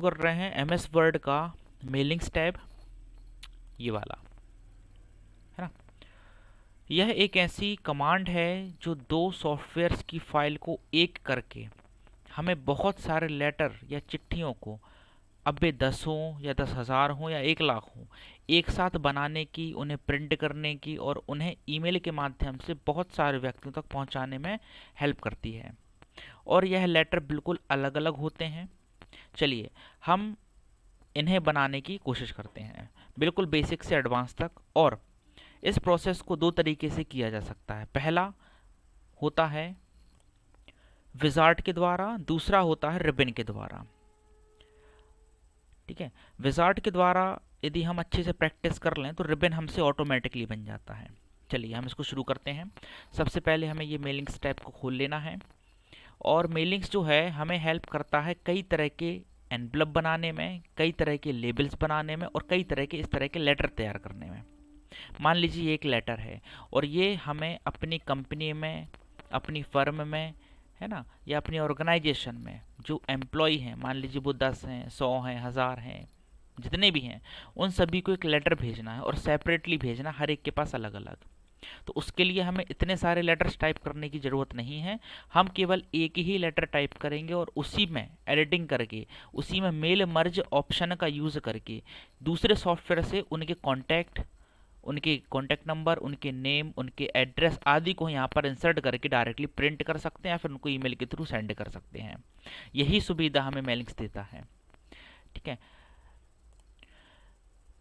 कर रहे हैं एमएस वर्ड का मेलिंग्स टैब, ये वाला है ना। यह एक ऐसी कमांड है जो दो सॉफ्टवेयर्स की फाइल को एक करके हमें बहुत सारे लेटर या चिट्ठियों को, अब वे 10 हों या 10,000 हों या 1 लाख हों, एक साथ बनाने की, उन्हें प्रिंट करने की और उन्हें ईमेल के माध्यम से बहुत सारे व्यक्तियों तक पहुंचाने में हेल्प करती है। और यह लेटर बिल्कुल अलग अलग होते हैं। चलिए हम इन्हें बनाने की कोशिश करते हैं, बिल्कुल बेसिक से एडवांस तक। और इस प्रोसेस को दो तरीके से किया जा सकता है। पहला होता है विजार्ड के द्वारा, दूसरा होता है रिबन के द्वारा। ठीक है, विजार्ड के द्वारा यदि हम अच्छे से प्रैक्टिस कर लें तो रिबन हमसे ऑटोमेटिकली बन जाता है। चलिए हम इसको शुरू करते हैं। सबसे पहले हमें ये मेलिंग्स टैब को खोल लेना है। और मेलिंग्स जो है हमें हेल्प करता है कई तरह के एनवलप बनाने में, कई तरह के लेबल्स बनाने में और कई तरह के इस तरह के लेटर तैयार करने में। मान लीजिए ये एक लेटर है और ये हमें अपनी कंपनी में, अपनी फर्म में, है ना, या अपनी ऑर्गेनाइजेशन में जो एम्प्लॉय हैं, मान लीजिए वो 10 हैं, 100 हैं, 1000 हैं, जितने भी हैं, उन सभी को एक लेटर भेजना है और सेपरेटली भेजना, हर एक के पास अलग अलग। तो उसके लिए हमें इतने सारे लेटर्स टाइप करने की ज़रूरत नहीं है। हम केवल एक ही लेटर टाइप करेंगे और उसी में एडिटिंग करके, उसी में मेल मर्ज ऑप्शन का यूज़ करके दूसरे सॉफ्टवेयर से उनके कॉन्टैक्ट नंबर, उनके नेम, उनके एड्रेस आदि को यहाँ पर इंसर्ट करके डायरेक्टली प्रिंट कर सकते हैं या फिर उनको ईमेल के थ्रू सेंड कर सकते हैं। यही सुविधा हमें मेलिंग्स देता है। ठीक है,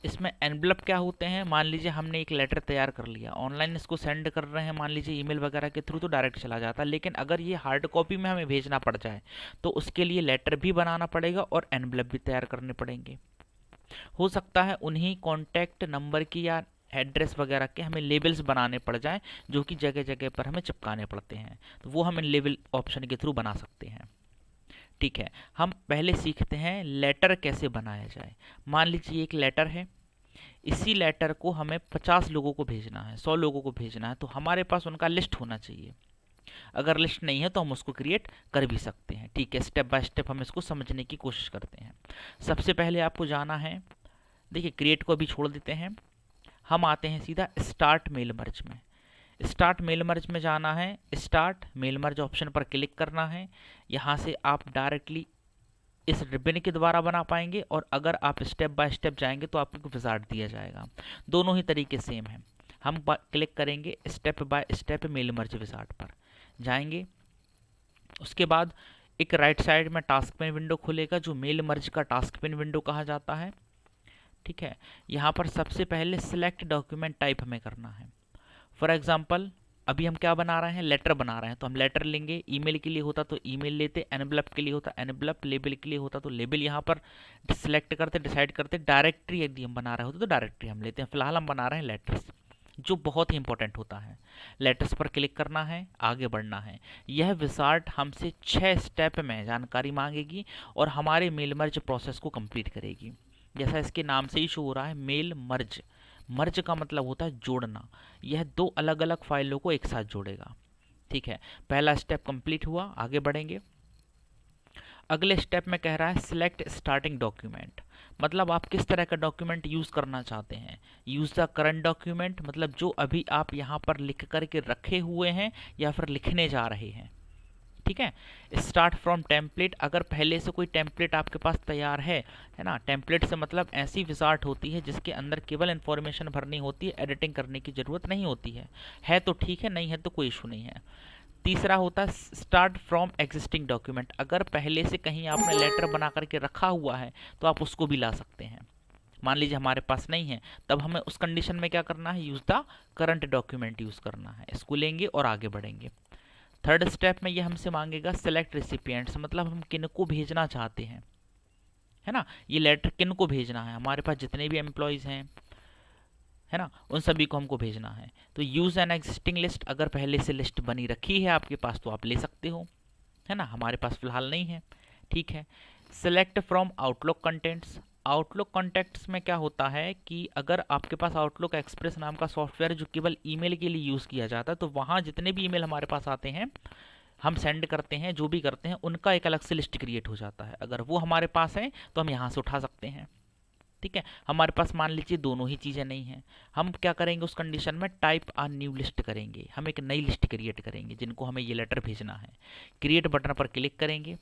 इसमें एनवलप क्या होते हैं? मान लीजिए हमने एक लेटर तैयार कर लिया, ऑनलाइन इसको सेंड कर रहे हैं, मान लीजिए ईमेल वगैरह के थ्रू, तो डायरेक्ट चला जाता है। लेकिन अगर ये हार्ड कॉपी में हमें भेजना पड़ जाए तो उसके लिए लेटर भी बनाना पड़ेगा और एनवलप भी तैयार करने पड़ेंगे। हो सकता है उन्हीं कॉन्टैक्ट नंबर की या एड्रेस वगैरह के हमें लेबल्स बनाने पड़ जाएं, जो कि जगह जगह पर हमें चिपकाने पड़ते हैं, तो वो हम इन लेबल ऑप्शन के थ्रू बना सकते हैं। ठीक है, हम पहले सीखते हैं लेटर कैसे बनाया जाए। मान लीजिए एक लेटर है, इसी लेटर को हमें 50 लोगों को भेजना है, 100 लोगों को भेजना है, तो हमारे पास उनका लिस्ट होना चाहिए। अगर लिस्ट नहीं है तो हम उसको क्रिएट कर भी सकते हैं। ठीक है, स्टेप बाय स्टेप हम इसको समझने की कोशिश करते हैं। सबसे पहले आपको जाना है, देखिए क्रिएट को अभी छोड़ देते हैं, हम आते हैं सीधा स्टार्ट मेल मर्ज में। स्टार्ट मेल मर्ज में जाना है, स्टार्ट मेल मर्ज ऑप्शन पर क्लिक करना है। यहाँ से आप डायरेक्टली इस रिबन के द्वारा बना पाएंगे, और अगर आप स्टेप बाय स्टेप जाएंगे तो आपको विजार्ड दिया जाएगा। दोनों ही तरीके सेम है। हम क्लिक करेंगे step by step mail merge wizard पर जाएंगे। उसके बाद एक राइट साइड में टास्क पेन विंडो खुलेगा, जो मेल मर्ज का टास्क पेन विंडो कहा जाता है। ठीक है, यहाँ पर सबसे पहले सिलेक्ट डॉक्यूमेंट टाइप हमें करना है। फॉर एग्जाम्पल अभी हम क्या बना रहे हैं? लेटर बना रहे हैं, तो हम लेटर लेंगे। ईमेल के लिए होता तो ईमेल लेते, एनवलप के लिए होता एनवलप, लेबल के लिए होता तो लेबल। यहाँ पर सिलेक्ट करते, डिसाइड करते। डायरेक्टरी यदि हम बना रहे होते तो डायरेक्टरी हम लेते हैं। फिलहाल हम बना रहे हैं लेटर्स, जो बहुत ही इंपॉर्टेंट होता है। लेटर्स पर क्लिक करना है, आगे बढ़ना है। यह विजार्ड हमसे 6 स्टेप में जानकारी मांगेगी और हमारे मेल मर्ज प्रोसेस को कंप्लीट करेगी। जैसा इसके नाम से ही शो हो रहा है, मेल मर्ज। मर्ज का मतलब होता है जोड़ना। यह दो अलग अलग फाइलों को एक साथ जोड़ेगा। ठीक है, पहला स्टेप कंप्लीट हुआ, आगे बढ़ेंगे। अगले स्टेप में कह रहा है सिलेक्ट स्टार्टिंग डॉक्यूमेंट, मतलब आप किस तरह का डॉक्यूमेंट यूज़ करना चाहते हैं। यूज़ द करंट डॉक्यूमेंट, मतलब जो अभी आप यहाँ पर लिख करके रखे हुए हैं या फिर लिखने जा रहे हैं। ठीक है, स्टार्ट फ्रॉम टेम्पलेट, अगर पहले से कोई टेम्पलेट आपके पास तैयार है ना। टेम्पलेट से मतलब ऐसी विजार्ट होती है जिसके अंदर केवल इन्फॉर्मेशन भरनी होती है, एडिटिंग करने की ज़रूरत नहीं होती है तो ठीक है, नहीं है तो कोई इशू नहीं है। तीसरा होता है स्टार्ट फ्रॉम एग्जिस्टिंग डॉक्यूमेंट, अगर पहले से कहीं आपने लेटर बना करके रखा हुआ है तो आप उसको भी ला सकते हैं। मान लीजिए हमारे पास नहीं है, तब हमें उस कंडीशन में क्या करना है? Use the current document use करना है। इसको लेंगे और आगे बढ़ेंगे। थर्ड स्टेप में ये हमसे मांगेगा सेलेक्ट रेसिपिएंट्स, मतलब हम किन को भेजना चाहते हैं, है ना। ये लेटर किन को भेजना है? हमारे पास जितने भी एम्प्लॉयज़ हैं, है ना, उन सभी को हमको भेजना है। तो यूज़ एन एग्जिस्टिंग लिस्ट, अगर पहले से लिस्ट बनी रखी है आपके पास तो आप ले सकते हो, है ना। हमारे पास फिलहाल नहीं है। ठीक है, select from outlook contents. Outlook contacts में क्या होता है कि अगर आपके पास आउटलुक एक्सप्रेस नाम का सॉफ्टवेयर जो केवल ईमेल के लिए यूज़ किया जाता है, तो वहाँ जितने भी ईमेल हमारे पास आते हैं हम सेंड करते हैं, जो भी करते हैं उनका एक अलग से लिस्ट क्रिएट हो जाता है। अगर वो हमारे पास है तो हम यहाँ से उठा सकते हैं। ठीक है, हमारे पास मान लीजिए दोनों ही चीज़ें नहीं हैं, हम क्या करेंगे उस कंडीशन में, टाइप अ न्यू लिस्ट करेंगे, हम एक नई लिस्ट क्रिएट करेंगे जिनको हमें ये लेटर भेजना है। क्रिएट बटन पर क्लिक करेंगे,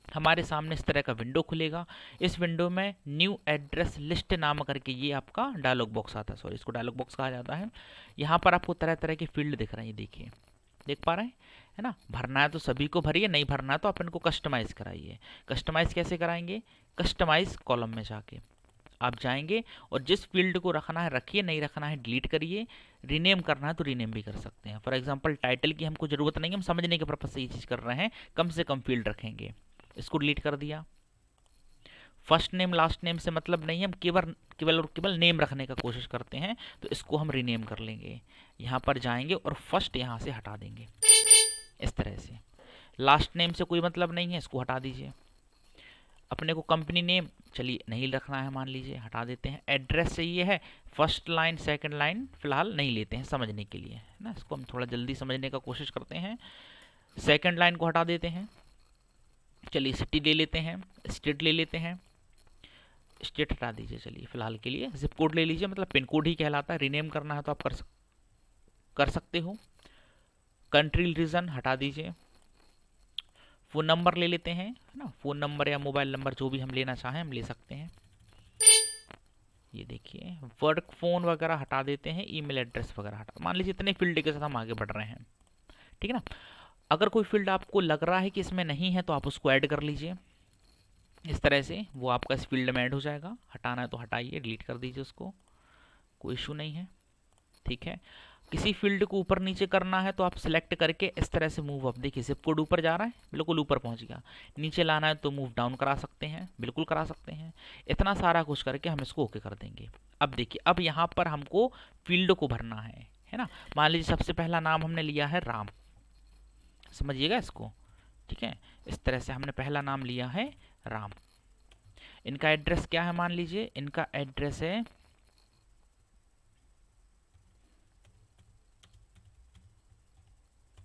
हमारे सामने इस तरह का विंडो खुलेगा। इस विंडो में न्यू एड्रेस लिस्ट नाम करके ये आपका डायलॉग बॉक्स आता है, सॉरी इसको डायलॉग बॉक्स कहा जाता है। यहाँ पर आपको तरह तरह के फील्ड दिख रहे हैं, ये देखिए, देख पा रहे हैं, है ना। भरना है तो सभी को भरिए, नहीं भरना है तो आप इनको कस्टमाइज़ कराइए। कस्टमाइज़ कैसे कराएंगे, कस्टमाइज़ कॉलम में जाके आप जाएंगे और जिस फील्ड को रखना है रखिए, नहीं रखना है डिलीट करिए, रीनेम करना है तो रीनेम भी कर सकते हैं। फॉर एग्जांपल टाइटल की हमको ज़रूरत नहीं है, हम समझने के पर्पज़ से ये चीज़ कर रहे हैं, कम से कम फील्ड रखेंगे। इसको डिलीट कर दिया। फर्स्ट नेम लास्ट नेम से मतलब नहीं है, हम केवल केवल और केवल नेम रखने का कोशिश करते हैं, तो इसको हम रीनेम कर लेंगे। यहाँ पर जाएंगे और फर्स्ट यहाँ से हटा देंगे इस तरह से। लास्ट नेम से कोई मतलब नहीं है, इसको हटा दीजिए। अपने को कंपनी नेम चलिए नहीं रखना है, मान लीजिए हटा देते हैं। एड्रेस चाहिए है, फर्स्ट लाइन सेकंड लाइन फिलहाल नहीं लेते हैं समझने के लिए, है ना, इसको हम थोड़ा जल्दी समझने का कोशिश करते हैं। सेकंड लाइन को हटा देते हैं। चलिए सिटी ले लेते हैं, स्टेट ले लेते हैं, स्टेट हटा दीजिए। चलिए फिलहाल के लिए जिप कोड ले लीजिए, मतलब पिन कोड ही कहलाता है। रीनेम करना है तो आप कर सकते हो। कंट्री रीजन हटा दीजिए। फ़ोन नंबर ले लेते हैं, है ना, फ़ोन नंबर या मोबाइल नंबर जो भी हम लेना चाहें हम ले सकते हैं। ये देखिए वर्क फ़ोन वगैरह हटा देते हैं, ईमेल एड्रेस वगैरह हटा। मान लीजिए इतने फील्ड के साथ हम आगे बढ़ रहे हैं, ठीक है ना। अगर कोई फील्ड आपको लग रहा है कि इसमें नहीं है तो आप उसको ऐड कर लीजिए इस तरह से, वो आपका इस फील्ड में ऐड हो जाएगा। हटाना है तो हटाइए, डिलीट कर दीजिए उसको, कोई इशू नहीं है। ठीक है, किसी फील्ड को ऊपर नीचे करना है तो आप सिलेक्ट करके इस तरह से मूव अप, देखिए जिप कोड ऊपर जा रहा है, बिल्कुल ऊपर पहुंच गया। नीचे लाना है तो मूव डाउन करा सकते हैं, बिल्कुल करा सकते हैं। इतना सारा कुछ करके हम इसको ओके कर देंगे। अब देखिए, अब यहाँ पर हमको फील्ड को भरना है ना। मान लीजिए सबसे पहला नाम हमने लिया है राम, समझिएगा इसको, ठीक है। इस तरह से हमने पहला नाम लिया है राम। इनका एड्रेस क्या है, मान लीजिए इनका एड्रेस है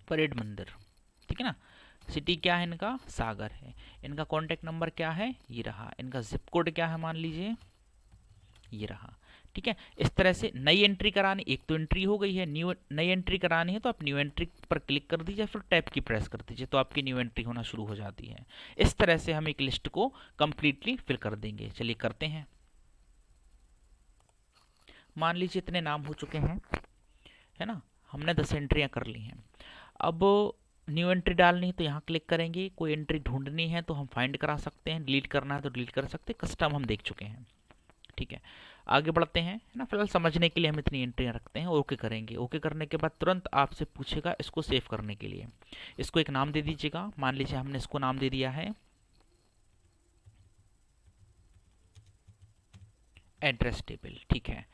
परेड मंदिर, ठीक है ना। सिटी क्या है इनका, सागर है। इनका कॉन्टैक्ट नंबर क्या है, ये रहा। इनका जिप कोड क्या है, मान लीजिए ये रहा। ठीक है, इस तरह से नई एंट्री करानी, एक तो एंट्री हो गई है, न्यू नई एंट्री करानी है तो आप न्यू एंट्री पर क्लिक कर दीजिए, फिर टैब की प्रेस कर दीजिए तो आपकी न्यू एंट्री होना शुरू हो जाती है। इस तरह से हम एक लिस्ट को कंप्लीटली फिल कर देंगे। चलिए करते हैं। मान लीजिए इतने नाम हो चुके हैं, है ना, हमने 10 एंट्रियां कर ली हैं। अब न्यू एंट्री डालनी है तो यहाँ क्लिक करेंगे, कोई एंट्री ढूंढनी है तो हम फाइंड करा सकते हैं, डिलीट करना है तो डिलीट कर सकते हैं। कस्टम हम देख चुके हैं, ठीक है। आगे बढ़ते हैं, है ना। फिलहाल समझने के लिए हम इतनी एंट्रियां रखते हैं। ओके करेंगे, ओके करने के बाद तुरंत आपसे पूछेगा इसको सेव करने के लिए। इसको एक नाम दे दीजिएगा, मान लीजिए हमने इसको नाम दे दिया है एड्रेस टेबल, ठीक है।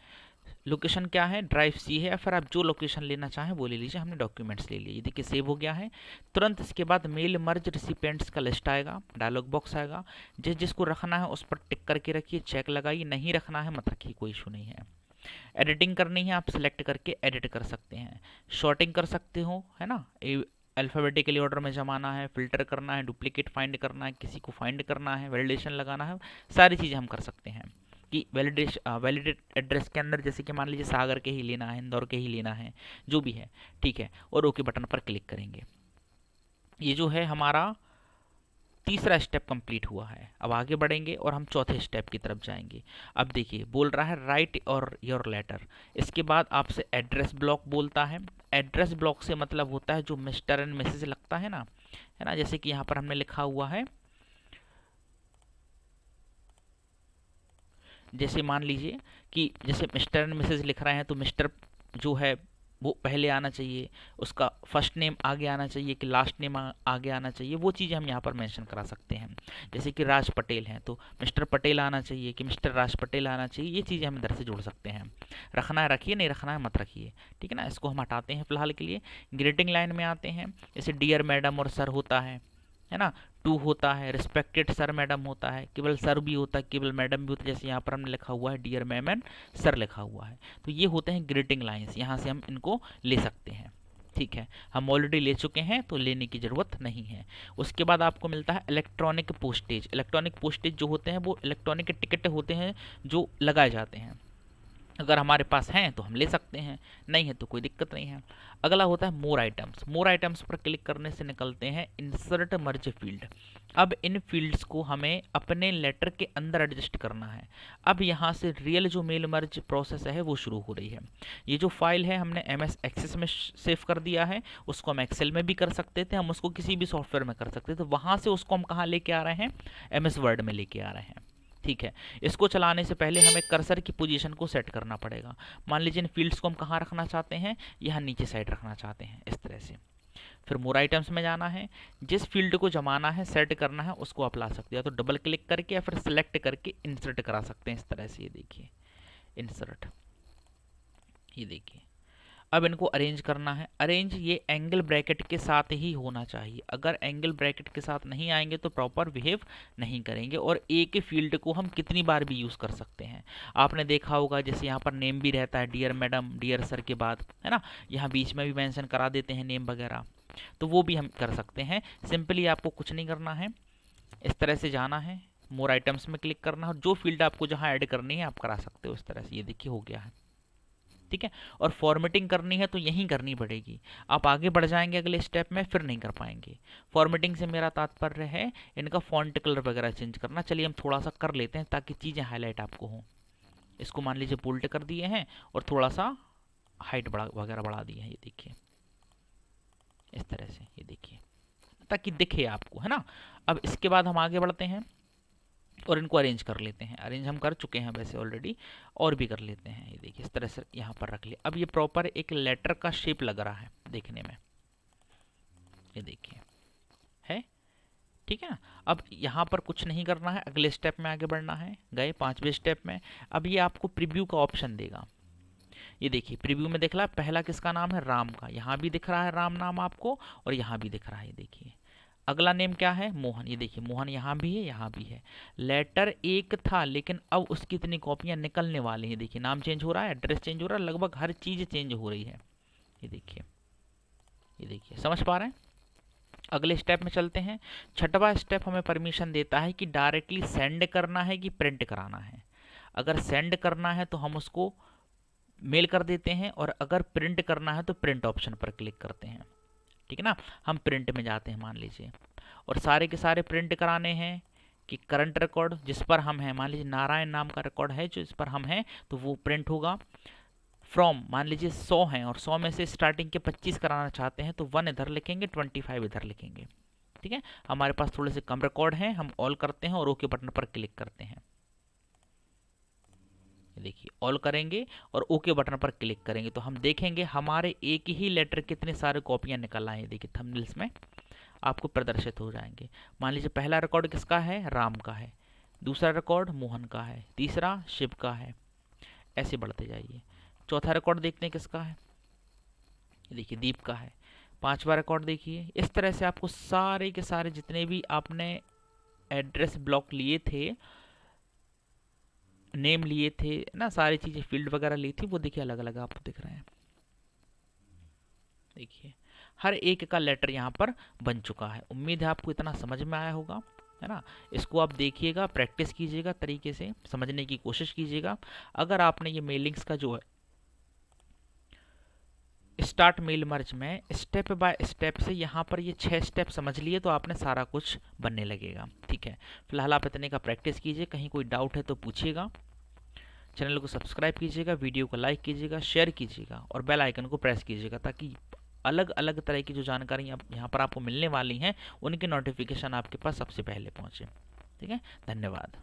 लोकेशन क्या है, ड्राइव सी है, या फिर आप जो लोकेशन लेना चाहें वो ले लीजिए। हमने डॉक्यूमेंट्स ले लिए, ये देखिए सेव हो गया है। तुरंत इसके बाद मेल मर्ज रिसिपेंट्स का लिस्ट आएगा, डायलॉग बॉक्स आएगा। जिसको रखना है उस पर टिक करके रखिए, चेक लगाइए, नहीं रखना है मत रखिए, कोई इशू नहीं है। एडिटिंग करनी है आप सिलेक्ट करके एडिट कर सकते हैं। शॉर्टिंग कर सकते हो, है ना, अल्फ़ाबेटिकली ऑर्डर में जमाना है, फिल्टर करना है, डुप्लीकेट फाइंड करना है, किसी को फाइंड करना है, वैलिडेशन लगाना है, सारी चीज़ें हम कर सकते हैं। कि वैलिडेट एड्रेस के अंदर जैसे कि मान लीजिए सागर के ही लेना है, इंदौर के ही लेना है, जो भी है, ठीक है। और ओके बटन पर क्लिक करेंगे। ये जो है हमारा तीसरा स्टेप कंप्लीट हुआ है। अब आगे बढ़ेंगे और हम चौथे स्टेप की तरफ जाएंगे। अब देखिए बोल रहा है राइट और योर लेटर। इसके बाद आपसे एड्रेस ब्लॉक बोलता है। एड्रेस ब्लॉक से मतलब होता है जो मिस्टर एंड मिसेज लगता है ना, जैसे कि यहाँ पर हमने लिखा हुआ है, जैसे मान लीजिए कि जैसे मिस्टर एंड मिसेज लिख रहे हैं तो मिस्टर जो है वो पहले आना चाहिए, उसका फर्स्ट नेम आगे आना चाहिए कि लास्ट नेम आगे आना चाहिए, वो चीज़ें हम यहाँ पर मेंशन करा सकते हैं। जैसे कि राज पटेल हैं तो मिस्टर पटेल आना चाहिए कि मिस्टर राज पटेल आना चाहिए, ये चीज़ें हम इधर से जोड़ सकते हैं। रखना है रखिए, नहीं रखना है मत रखिए, ठीक है ना। इसको हम हटाते हैं फिलहाल के लिए। ग्रीटिंग लाइन में आते हैं, जैसे डियर मैडम और सर होता है ना, टू होता है, रिस्पेक्टेड सर मैडम होता है, केवल सर भी होता है, केवल मैडम भी होता है, जैसे यहाँ पर हमने लिखा हुआ है डियर मैम एंड सर लिखा हुआ है। तो ये होते हैं ग्रीटिंग लाइंस, यहाँ से हम इनको ले सकते हैं। ठीक है, हम ऑलरेडी ले चुके हैं तो लेने की ज़रूरत नहीं है। उसके बाद आपको मिलता है इलेक्ट्रॉनिक पोस्टेज। इलेक्ट्रॉनिक पोस्टेज जो होते हैं वो इलेक्ट्रॉनिक टिकट होते हैं जो लगाए जाते हैं। अगर हमारे पास हैं तो हम ले सकते हैं, नहीं है तो कोई दिक्कत नहीं है। अगला होता है मोर आइटम्स। मोर आइटम्स पर क्लिक करने से निकलते हैं इंसर्ट मर्ज फील्ड। अब इन फील्ड्स को हमें अपने लेटर के अंदर एडजस्ट करना है। अब यहाँ से रियल जो मेल मर्ज प्रोसेस है वो शुरू हो रही है। ये जो फाइल है हमने MS एक्सेस में सेव कर दिया है, उसको हम एक्सेल में भी कर सकते थे, हम उसको किसी भी सॉफ्टवेयर में कर सकते थे। वहाँ से उसको हम कहाँ लेके आ रहे हैं, MS वर्ड में लेके आ रहे हैं। ठीक है, इसको चलाने से पहले हमें कर्सर की पोजीशन को सेट करना पड़ेगा। मान लीजिए इन फील्ड्स को हम कहाँ रखना चाहते हैं, यहाँ नीचे साइड रखना चाहते हैं, इस तरह से। फिर मोर आइटम्स में जाना है, जिस फील्ड को जमाना है, सेट करना है, उसको आप ला सकते हैं, तो डबल क्लिक करके या फिर सेलेक्ट करके इंसर्ट करा सकते हैं इस तरह से। ये देखिए इंसर्ट, ये देखिए। अब इनको अरेंज करना है। अरेंज ये एंगल ब्रैकेट के साथ ही होना चाहिए। अगर एंगल ब्रैकेट के साथ नहीं आएंगे तो प्रॉपर बिहेव नहीं करेंगे। और एक ही फील्ड को हम कितनी बार भी यूज़ कर सकते हैं। आपने देखा होगा जैसे यहाँ पर नेम भी रहता है, डियर मैडम, डियर सर के बाद, है ना, यहाँ बीच में भी मेंशन करा देते हैं नेम वगैरह, तो वो भी हम कर सकते हैं। सिंपली आपको कुछ नहीं करना है, इस तरह से जाना है, मोर आइटम्स में क्लिक करना है, जो फील्ड आपको जहाँ ऐड करनी है आप करा सकते हो इस तरह से। ये देखिए हो गया है, ठीक है। और फॉर्मेटिंग करनी है तो यहीं करनी पड़ेगी। आप आगे बढ़ जाएंगे अगले स्टेप में फिर नहीं कर पाएंगे। फॉर्मेटिंग से मेरा तात्पर्य है इनका फॉन्ट कलर वगैरह चेंज करना। चलिए हम थोड़ा सा कर लेते हैं ताकि चीज़ें हाईलाइट आपको हों। इसको मान लीजिए बोल्ड कर दिए हैं और थोड़ा सा हाइट वगैरह बढ़ा दी है, ये देखिए इस तरह से, ये देखिए ताकि दिखे आपको, है ना। अब इसके बाद हम आगे बढ़ते हैं और इनको अरेंज कर लेते हैं। अरेंज हम कर चुके हैं वैसे ऑलरेडी, और भी कर लेते हैं। ये देखिए इस तरह से यहाँ पर रख लिया। अब ये प्रॉपर एक लेटर का शेप लग रहा है देखने में, ये देखिए है, ठीक है ना। अब यहाँ पर कुछ नहीं करना है, अगले स्टेप में आगे बढ़ना है। गए 5वें स्टेप में। अब ये आपको प्रीव्यू का ऑप्शन देगा। ये देखिए प्रीव्यू में दिख रहा है पहला किसका नाम है, राम का। यहाँ भी दिख रहा है राम नाम आपको, और यहाँ भी दिख रहा है, ये देखिए। अगला नेम क्या है, मोहन। ये देखिए मोहन यहाँ भी है, यहाँ भी है। लेटर एक था लेकिन अब उसकी इतनी कॉपियाँ निकलने वाली हैं। देखिए नाम चेंज हो रहा है, एड्रेस चेंज हो रहा है, लगभग हर चीज़ चेंज हो रही है। ये देखिए, ये देखिए, समझ पा रहे हैं। अगले स्टेप में चलते हैं। 6वां स्टेप हमें परमिशन देता है कि डायरेक्टली सेंड करना है कि प्रिंट कराना है। अगर सेंड करना है तो हम उसको मेल कर देते हैं, और अगर प्रिंट करना है तो प्रिंट ऑप्शन पर क्लिक करते हैं, ठीक है ना। हम प्रिंट में जाते हैं मान लीजिए, और सारे के सारे प्रिंट कराने हैं कि करंट रिकॉर्ड जिस पर हम हैं, मान लीजिए नारायण नाम का रिकॉर्ड है जो इस पर हम हैं, तो वो प्रिंट होगा। फ्रॉम मान लीजिए 100 हैं और 100 में से स्टार्टिंग के 25 कराना चाहते हैं तो 1 इधर लिखेंगे, 25 इधर लिखेंगे, ठीक है। हमारे पास थोड़े से कम रिकॉर्ड हैं, हम ऑल करते हैं और ओके बटन पर क्लिक करते हैं। देखिए ऑल करेंगे और ओके बटन पर क्लिक करेंगे तो हम देखेंगे हमारे एक ही लेटर कितने सारे कॉपियां निकल आए हैं। देखिए थंबनेल्स में आपको प्रदर्शित हो जाएंगे। मान लीजिए पहला रिकॉर्ड किसका है, राम का है। दूसरा रिकॉर्ड मोहन का है। तीसरा शिव का है। ऐसे बढ़ते जाइए। चौथा रिकॉर्ड देखते हैं किसका है, देखिए दीप का है। 5वां रिकॉर्ड देखिए। इस तरह से आपको सारे के सारे जितने भी आपने एड्रेस ब्लॉक लिए थे, नेम लिए थे ना, सारी चीज़ें फील्ड वगैरह ली थी, वो देखिए अलग अलग आपको दिख रहे हैं। देखिए हर एक का लेटर यहाँ पर बन चुका है। उम्मीद है आपको इतना समझ में आया होगा, है ना। इसको आप देखिएगा, प्रैक्टिस कीजिएगा, तरीके से समझने की कोशिश कीजिएगा। अगर आपने ये मेलिंग्स का जो है स्टार्ट मेल मर्ज में स्टेप बाय स्टेप से यहाँ पर ये 6 स्टेप समझ लिए तो आपने सारा कुछ बनने लगेगा, ठीक है। फिलहाल आप इतने का प्रैक्टिस कीजिए, कहीं कोई डाउट है तो पूछिएगा। चैनल को सब्सक्राइब कीजिएगा, वीडियो को लाइक कीजिएगा, शेयर कीजिएगा और बेल आइकन को प्रेस कीजिएगा ताकि अलग अलग तरह की जो जानकारी यहाँ पर आपको मिलने वाली हैं उनकी नोटिफिकेशन आपके पास सबसे पहले पहुँचे, ठीक है। धन्यवाद।